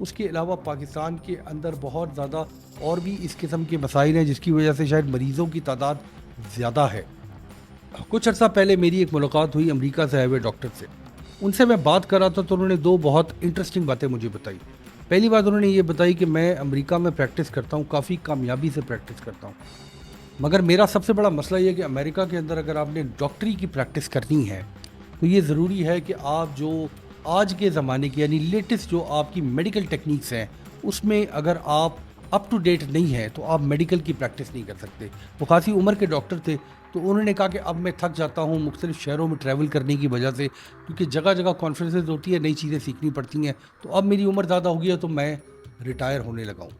اس کے علاوہ پاکستان کے اندر بہت زیادہ اور بھی اس قسم کے مسائل ہیں جس کی وجہ سے شاید مریضوں کی تعداد زیادہ ہے. کچھ عرصہ پہلے میری ایک ملاقات ہوئی امریکہ سے آئے ہوئے ڈاکٹر سے. ان سے میں بات کر رہا تھا تو انہوں نے دو بہت انٹرسٹنگ باتیں مجھے بتائی. پہلی بات انہوں نے یہ بتائی کہ میں امریکہ میں پریکٹس کرتا ہوں, کافی کامیابی سے پریکٹس کرتا ہوں, مگر میرا سب سے بڑا مسئلہ یہ ہے کہ امریکہ کے اندر اگر آپ نے ڈاکٹری کی پریکٹس کرنی ہے تو یہ ضروری ہے کہ آپ جو آج کے زمانے کی یعنی لیٹسٹ جو آپ کی میڈیکل ٹیکنیکس ہیں اس میں اگر آپ اپ ٹو ڈیٹ نہیں ہیں تو آپ میڈیکل کی پریکٹس نہیں کر سکتے. وہ خاصی عمر کے ڈاکٹر تھے تو انہوں نے کہا کہ اب میں تھک جاتا ہوں مختلف شہروں میں ٹریول کرنے کی وجہ سے, کیونکہ جگہ جگہ کانفرنسز ہوتی ہے, نئی چیزیں سیکھنی پڑتی ہیں, تو اب میری عمر زیادہ ہو گئی ہے تو میں ریٹائر ہونے لگا ہوں.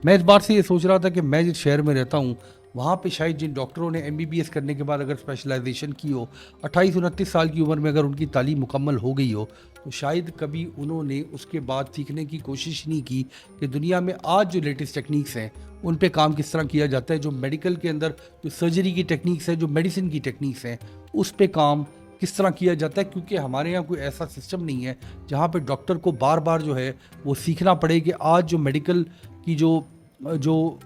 میں اس بات سے یہ سوچ رہا تھا کہ میں جس شہر میں رہتا ہوں وہاں پہ شاید جن ڈاکٹروں نے MBBS کرنے کے بعد اگر اسپیشلائزیشن کی ہو, 28-29 سال کی عمر میں اگر ان کی تعلیم مکمل ہو گئی ہو, تو شاید کبھی انہوں نے اس کے بعد سیکھنے کی کوشش نہیں کی کہ دنیا میں آج جو لیٹسٹ ٹیکنیکس ہیں ان پہ کام کس طرح کیا جاتا ہے, جو میڈیکل کے اندر جو سرجری کی ٹیکنیکس ہیں, جو میڈیسن کی ٹیکنیکس ہیں, اس پہ کام کس طرح کیا جاتا ہے. کیونکہ ہمارے یہاں کوئی ایسا سسٹم نہیں ہے جہاں پہ ڈاکٹر کو بار بار جو ہے وہ سیکھنا پڑے کہ آج جو میڈیکل کی جو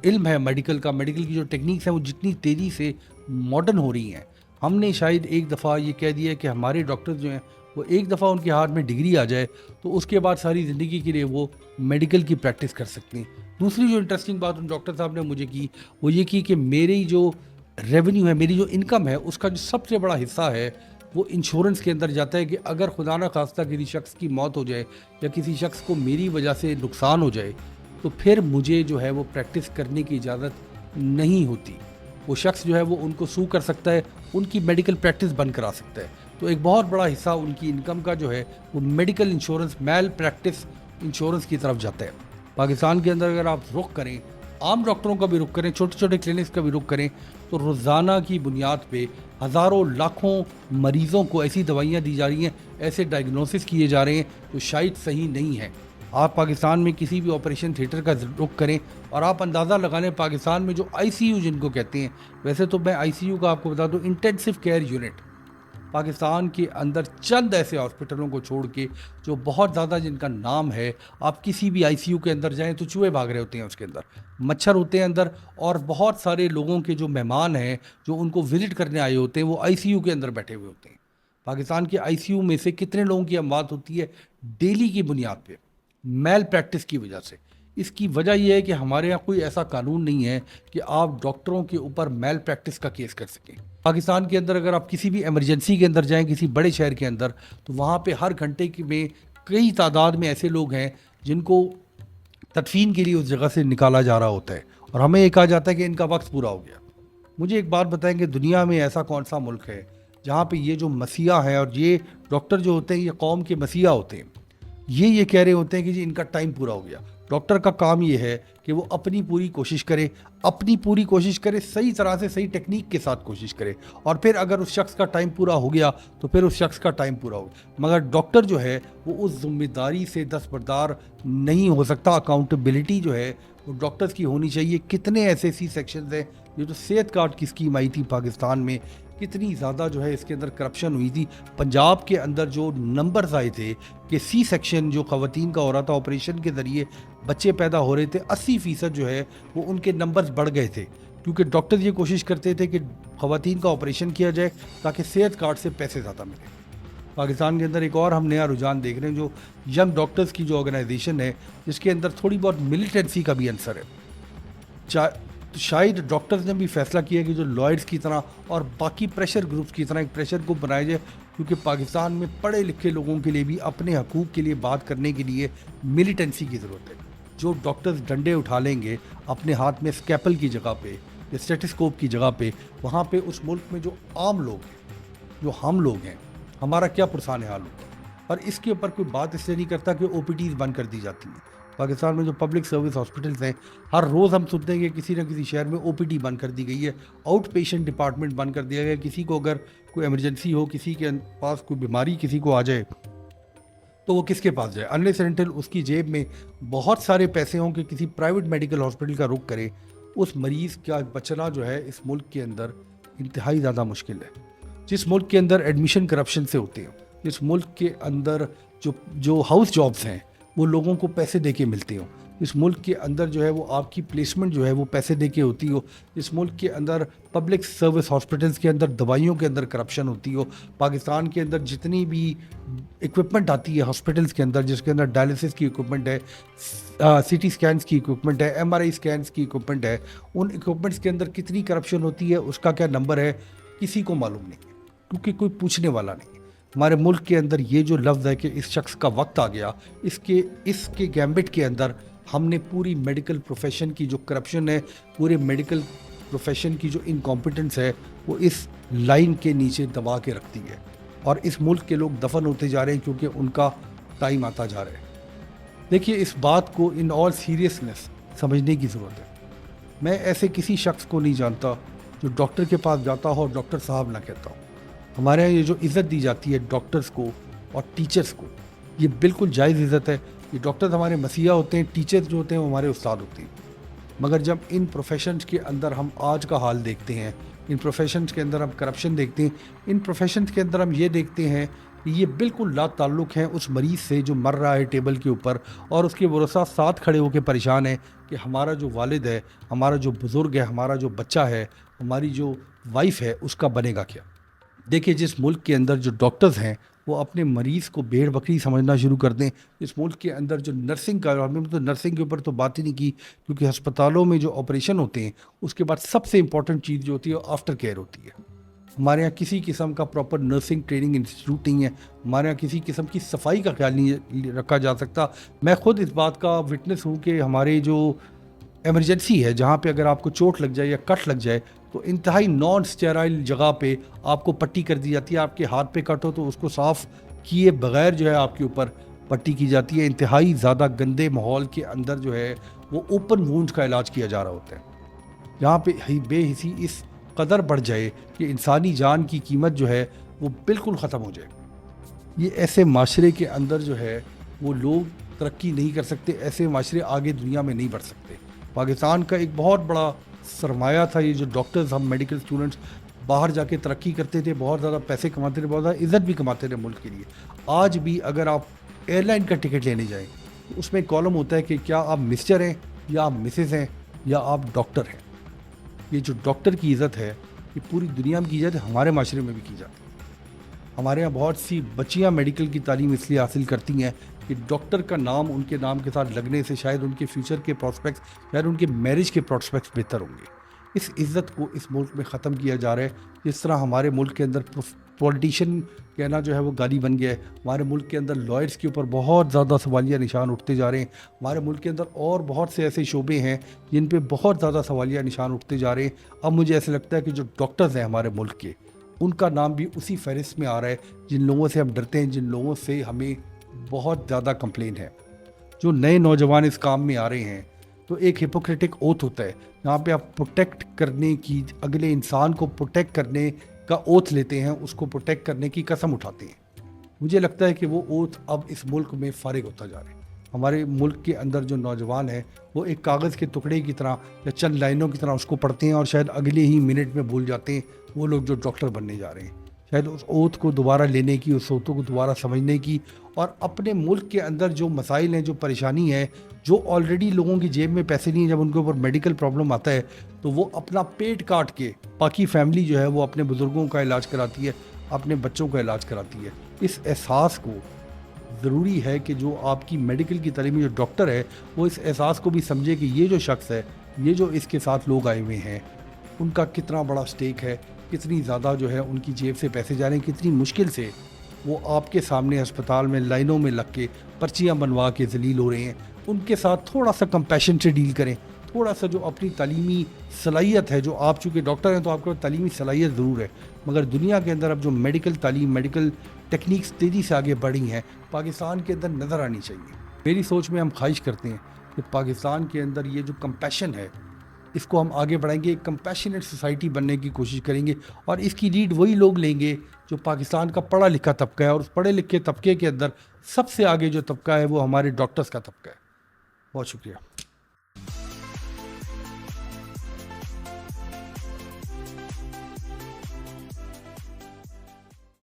علم ہے میڈیکل کی جو ٹیکنیکس ہیں وہ جتنی تیزی سے ماڈرن ہو رہی ہیں. ہم نے شاید ایک دفعہ یہ کہہ دیا کہ ہمارے ڈاکٹر جو ہیں وہ ایک دفعہ ان کے ہاتھ میں ڈگری آ جائے تو اس کے بعد ساری زندگی کے لیے وہ میڈیکل کی پریکٹس کر سکتے ہیں. دوسری جو انٹرسٹنگ بات ان ڈاکٹر صاحب نے مجھے کی وہ یہ کی کہ میری جو ریونیو ہے, میری جو انکم ہے, اس کا جو سب سے بڑا حصہ ہے وہ انشورنس کے اندر جاتا ہے کہ اگر خدا نہ خواستہ کسی شخص کی موت ہو جائے یا کسی شخص کو میری وجہ سے نقصان ہو جائے تو پھر مجھے جو ہے وہ پریکٹس کرنے کی اجازت نہیں ہوتی. وہ شخص جو ہے وہ ان کو سو کر سکتا ہے, ان کی میڈیکل پریکٹس بند کرا سکتا ہے. تو ایک بہت بڑا حصہ ان کی انکم کا جو ہے وہ میڈیکل انشورنس, میل پریکٹس انشورنس کی طرف جاتا ہے. پاکستان کے اندر اگر آپ رخ کریں, عام ڈاکٹروں کا بھی رخ کریں, چھوٹے چھوٹے کلینکس کا بھی رخ کریں, تو روزانہ کی بنیاد پہ ہزاروں لاکھوں مریضوں کو ایسی دوائیاں دی جا رہی ہیں, ایسے ڈائگنوسس کیے جا رہے ہیں جو شاید صحیح نہیں ہیں. آپ پاکستان میں کسی بھی آپریشن تھیٹر کا رخ کریں اور آپ اندازہ لگا لیں پاکستان میں جو ICU جن کو کہتے ہیں, ویسے تو میں ICU کا آپ کو بتا دوں انٹینسو کیئر یونٹ, پاکستان کے اندر چند ایسے ہاسپٹلوں کو چھوڑ کے جو بہت زیادہ جن کا نام ہے, آپ کسی بھی ICU کے اندر جائیں تو چوہے بھاگ رہے ہوتے ہیں, اس کے اندر مچھر ہوتے ہیں اندر, اور بہت سارے لوگوں کے جو مہمان ہیں جو ان کو وزٹ کرنے آئے ہوتے ہیں وہ ICU کے اندر بیٹھے ہوئے ہوتے ہیں. پاکستان کے ICU میں سے کتنے لوگوں کی اموات ہوتی ہے ڈیلی کی بنیاد پہ میل پریکٹس کی وجہ سے. اس کی وجہ یہ ہے کہ ہمارے یہاں کوئی ایسا قانون نہیں ہے کہ آپ ڈاکٹروں کے اوپر میل پریکٹس کا کیس کر سکیں. پاکستان کے اندر اگر آپ کسی بھی ایمرجنسی کے اندر جائیں کسی بڑے شہر کے اندر, تو وہاں پہ ہر گھنٹے میں کئی تعداد میں ایسے لوگ ہیں جن کو تدفین کے لیے اس جگہ سے نکالا جا رہا ہوتا ہے, اور ہمیں یہ کہا جاتا ہے کہ ان کا وقت پورا ہو گیا. مجھے ایک بات بتائیں کہ دنیا میں ایسا کون سا ملک ہے جہاں پہ یہ جو مسیحا ہیں, اور یہ ڈاکٹر جو ہوتے ہیں یہ قوم کے مسیحا ہوتے ہیں, یہ کہہ رہے ہوتے ہیں کہ جی ان کا ٹائم پورا ہو گیا. ڈاکٹر کا کام یہ ہے کہ وہ اپنی پوری کوشش کرے, صحیح طرح سے صحیح ٹیکنیک کے ساتھ کوشش کرے, اور پھر اگر اس شخص کا ٹائم پورا ہو گیا تو پھر اس شخص کا ٹائم پورا ہو گیا. مگر ڈاکٹر جو ہے وہ اس ذمہ داری سے دستبردار نہیں ہو سکتا. اکاؤنٹیبلٹی جو ہے وہ ڈاکٹرز کی ہونی چاہیے. کتنے ایسے سیکشنز ہیں, یہ جو صحت کارڈ کی اسکیم آئی تھی پاکستان میں, کتنی زیادہ جو ہے اس کے اندر کرپشن ہوئی تھی. پنجاب کے اندر جو نمبرز آئے تھے کہ سیکشن جو خواتین کا ہو رہا تھا, آپریشن کے ذریعے بچے پیدا ہو رہے تھے, 80% جو ہے وہ ان کے نمبرز بڑھ گئے تھے, کیونکہ ڈاکٹر یہ کوشش کرتے تھے کہ خواتین کا آپریشن کیا جائے تاکہ صحت کارڈ سے پیسے زیادہ ملیں. پاکستان کے اندر ایک اور ہم نیا رجحان دیکھ رہے ہیں, جو ینگ ڈاکٹرز کی جو آرگنائزیشن ہے جس کے اندر تھوڑی بہت ملیٹنسی کا بھی عنصر ہے. شاید ڈاکٹرز نے بھی فیصلہ کیا کہ جو لائرز کی طرح اور باقی پریشر گروپس کی طرح ایک پریشر گروپ بنایا جائے, کیونکہ پاکستان میں پڑھے لکھے لوگوں کے لیے بھی اپنے حقوق کے لیے بات کرنے کے لیے ملیٹنسی کی ضرورت ہے. جو ڈاکٹرز ڈنڈے اٹھا لیں گے اپنے ہاتھ میں اسکیپل کی جگہ پہ یا اسٹیٹسکوپ کی جگہ پہ, وہاں پہ اس ملک میں جو عام لوگ ہیں, جو ہم لوگ ہیں, ہمارا کیا پرسان حال ہوتا ہے. اور اس کے اوپر کوئی بات اس لیے نہیں کرتا کہ OPDs بند کر دی جاتی ہیں. پاکستان میں جو پبلک سروس ہاسپٹلس ہیں, ہر روز ہم سنتے ہیں کہ کسی نہ کسی شہر میں OPD بند کر دی گئی ہے, آؤٹ پیشنٹ ڈپارٹمنٹ بند کر دیا گیا. کسی کو اگر کوئی ایمرجنسی ہو, کسی کے پاس کوئی بیماری کسی کو آ جائے تو وہ کس کے پاس جائے, انلیس اینڈ انٹل اس کی جیب میں بہت سارے پیسے ہوں کہ کسی پرائیویٹ میڈیکل ہاسپٹل کا رخ کرے. اس مریض کا بچنا جو ہے اس ملک کے اندر انتہائی زیادہ مشکل ہے. جس ملک کے اندر ایڈمیشن کرپشن سے ہوتے ہیں, جس ملک کے اندر جو ہاؤس جابس ہیں وہ لوگوں کو پیسے دے کے ملتے ہوں، اس ملک کے اندر جو ہے وہ آپ کی پلیسمنٹ جو ہے وہ پیسے دے کے ہوتی ہو، اس ملک کے اندر پبلک سروس ہاسپٹلس کے اندر دوائیوں کے اندر کرپشن ہوتی ہو، پاکستان کے اندر جتنی بھی اکوپمنٹ آتی ہے ہاسپٹلس کے اندر، جس کے اندر ڈائلسس کی اکوپمنٹ ہے، سی ٹی اسکینس کی اکوپمنٹ ہے، ایم آر آئی اسکینس کی اکوپمنٹ ہے، ان اکوپمنٹس کے اندر کتنی کرپشن ہوتی ہے، اس کا کیا نمبر ہے، کسی کو معلوم نہیں ہے، کیونکہ کوئی پوچھنے والا نہیں ہے۔ ہمارے ملک کے اندر یہ جو لفظ ہے کہ اس شخص کا وقت آ گیا، اس کے گیمبٹ کے اندر ہم نے پوری میڈیکل پروفیشن کی جو کرپشن ہے، پورے میڈیکل پروفیشن کی جو انکمپیٹنس ہے، وہ اس لائن کے نیچے دبا کے رکھتی ہے، اور اس ملک کے لوگ دفن ہوتے جا رہے ہیں کیونکہ ان کا ٹائم آتا جا رہا ہے۔ دیکھیے، اس بات کو ان آل سیریسنس سمجھنے کی ضرورت ہے۔ میں ایسے کسی شخص کو نہیں جانتا جو ڈاکٹر کے پاس جاتا ہو اور ڈاکٹر صاحب نہ کہتا ہو۔ ہمارے یہاں یہ جو عزت دی جاتی ہے ڈاکٹرز کو اور ٹیچرز کو، یہ بالکل جائز عزت ہے۔ یہ ڈاکٹرز ہمارے مسیحا ہوتے ہیں، ٹیچرز جو ہوتے ہیں وہ ہمارے استاد ہوتے ہیں۔ مگر جب ان پروفیشنز کے اندر ہم آج کا حال دیکھتے ہیں، ان پروفیشنز کے اندر ہم کرپشن دیکھتے ہیں، ان پروفیشنز کے اندر ہم یہ دیکھتے ہیں کہ یہ بالکل لا تعلق ہیں اس مریض سے جو مر رہا ہے ٹیبل کے اوپر، اور اس کے ورثاء ساتھ کھڑے ہو کے پریشان ہیں کہ ہمارا جو والد ہے، ہمارا جو بزرگ ہے، ہمارا جو بچہ ہے، ہماری جو وائف ہے، اس کا بنے گا کیا۔ دیکھیں، جس ملک کے اندر جو ڈاکٹرز ہیں وہ اپنے مریض کو بھیڑ بکری سمجھنا شروع کر دیں، اس ملک کے اندر جو نرسنگ کا، ہم نے تو نرسنگ کے اوپر تو بات ہی نہیں کی، کیونکہ ہسپتالوں میں جو آپریشن ہوتے ہیں اس کے بعد سب سے امپورٹنٹ چیز جو ہوتی ہے وہ آفٹر کیئر ہوتی ہے۔ ہمارے یہاں کسی قسم کا پراپر نرسنگ ٹریننگ انسٹیٹیوٹ نہیں ہے، ہمارے یہاں کسی قسم کی صفائی کا خیال نہیں رکھا جا سکتا۔ میں خود اس بات کا وٹنس ہوں کہ ہمارے جو ایمرجنسی ہے، جہاں پہ اگر آپ کو چوٹ لگ جائے یا کٹ لگ جائے تو انتہائی نان اسٹیرائل جگہ پہ آپ کو پٹی کر دی جاتی ہے۔ آپ کے ہاتھ پہ کٹ ہو تو اس کو صاف کیے بغیر جو ہے آپ کے اوپر پٹی کی جاتی ہے۔ انتہائی زیادہ گندے ماحول کے اندر جو ہے وہ اوپن وونڈ کا علاج کیا جا رہا ہوتا ہے، جہاں پہ بے حسی اس قدر بڑھ جائے کہ انسانی جان کی قیمت جو ہے وہ بالکل ختم ہو جائے۔ یہ ایسے معاشرے کے اندر جو ہے وہ لوگ ترقی نہیں کر سکتے، ایسے معاشرے آگے دنیا میں نہیں بڑھ سکتے۔ پاکستان کا ایک بہت بڑا سرمایہ تھا یہ جو ڈاکٹرز، ہم میڈیکل اسٹوڈنٹس باہر جا کے ترقی کرتے تھے، بہت زیادہ پیسے کماتے تھے، بہت زیادہ عزت بھی کماتے تھے ملک کے لیے۔ آج بھی اگر آپ ایئر لائن کا ٹکٹ لینے جائیں تو اس میں کالم ہوتا ہے کہ کیا آپ مسٹر ہیں یا آپ مسز ہیں یا آپ ڈاکٹر ہیں۔ یہ جو ڈاکٹر کی عزت ہے یہ پوری دنیا میں کی جاتی ہے، ہمارے معاشرے میں بھی کی جاتی ہے۔ ہمارے یہاں بہت سی بچیاں میڈیکل کی تعلیم اس لیے حاصل کرتی ہیں کہ ڈاکٹر کا نام ان کے نام کے ساتھ لگنے سے شاید ان کے فیوچر کے پراسپیکٹس، شاید ان کے میرج کے پراسپیکٹس بہتر ہوں گے۔ اس عزت کو اس ملک میں ختم کیا جا رہا ہے، جس طرح ہمارے ملک کے اندر پولیٹیشین کہنا جو ہے وہ گالی بن گیا ہے۔ ہمارے ملک کے اندر لائرس کے اوپر بہت زیادہ سوالیہ نشان اٹھتے جا رہے ہیں۔ ہمارے ملک کے اندر اور بہت سے ایسے شعبے ہیں جن پہ بہت زیادہ سوالیہ نشان اٹھتے جا رہے ہیں۔ اب مجھے ایسا لگتا ہے کہ جو ڈاکٹرز ہیں ہمارے ملک کے، ان کا نام بھی اسی فہرست میں آ رہا ہے جن لوگوں سے ہم ڈرتے ہیں، جن لوگوں سے ہمیں بہت زیادہ کمپلین ہے۔ جو نئے نوجوان اس کام میں آ رہے ہیں تو ایک ہپوکریٹک اوتھ ہوتا ہے جہاں پہ آپ پروٹیکٹ کرنے کی، اگلے انسان کو پروٹیکٹ کرنے کا اوتھ لیتے ہیں، اس کو پروٹیکٹ کرنے کی قسم اٹھاتے ہیں۔ مجھے لگتا ہے کہ وہ اوتھ اب اس ملک میں فارغ ہوتا جا رہا ہے۔ ہمارے ملک کے اندر جو نوجوان ہیں وہ ایک کاغذ کے ٹکڑے کی طرح یا چند لائنوں کی طرح اس کو پڑھتے ہیں اور شاید اگلے ہی منٹ میں بھول جاتے ہیں وہ لوگ جو ڈاکٹر بننے جا رہے ہیں۔ شاید اس اوتھ کو دوبارہ لینے کی، اس اوتھ کو دوبارہ سمجھنے کی، اور اپنے ملک کے اندر جو مسائل ہیں، جو پریشانی ہے، جو آلریڈی لوگوں کی جیب میں پیسے نہیں ہیں، جب ان کے اوپر میڈیکل پرابلم آتا ہے تو وہ اپنا پیٹ کاٹ کے، باقی فیملی جو ہے وہ اپنے بزرگوں کا علاج کراتی ہے، اپنے بچوں کا علاج کراتی ہے۔ اس احساس کو ضروری ہے کہ جو آپ کی میڈیکل کی تعلیم جو ڈاکٹر ہے وہ اس احساس کو بھی سمجھے کہ یہ جو شخص ہے، یہ جو اس کے ساتھ لوگ آئے ہوئے ہیں، ان کا کتنا بڑا سٹیک ہے، کتنی زیادہ جو ہے ان کی جیب سے پیسے جا رہے ہیں، کتنی مشکل سے وہ آپ کے سامنے ہسپتال میں لائنوں میں لگ کے پرچیاں بنوا کے ذلیل ہو رہے ہیں۔ ان کے ساتھ تھوڑا سا کمپیشن سے ڈیل کریں، تھوڑا سا جو اپنی تعلیمی صلاحیت ہے، جو آپ چونکہ ڈاکٹر ہیں تو آپ کو تعلیمی صلاحیت ضرور ہے، مگر دنیا کے اندر اب جو میڈیکل تعلیم، میڈیکل ٹیکنیکس تیزی سے آگے بڑھی ہیں، پاکستان کے اندر نظر آنی چاہیے۔ میری سوچ میں ہم خواہش کرتے ہیں کہ پاکستان کے اندر یہ جو کمپیشن ہے اس کو ہم آگے بڑھائیں گے، ایک کمپیشنیٹ سوسائٹی بننے کی کوشش کریں گے، اور اس کی لیڈ وہی لوگ لیں گے جو پاکستان کا پڑھا لکھا طبقہ ہے، اور اس پڑھے لکھے طبقے کے اندر سب سے آگے جو طبقہ ہے وہ ہمارے ڈاکٹرز کا طبقہ ہے۔ بہت شکریہ۔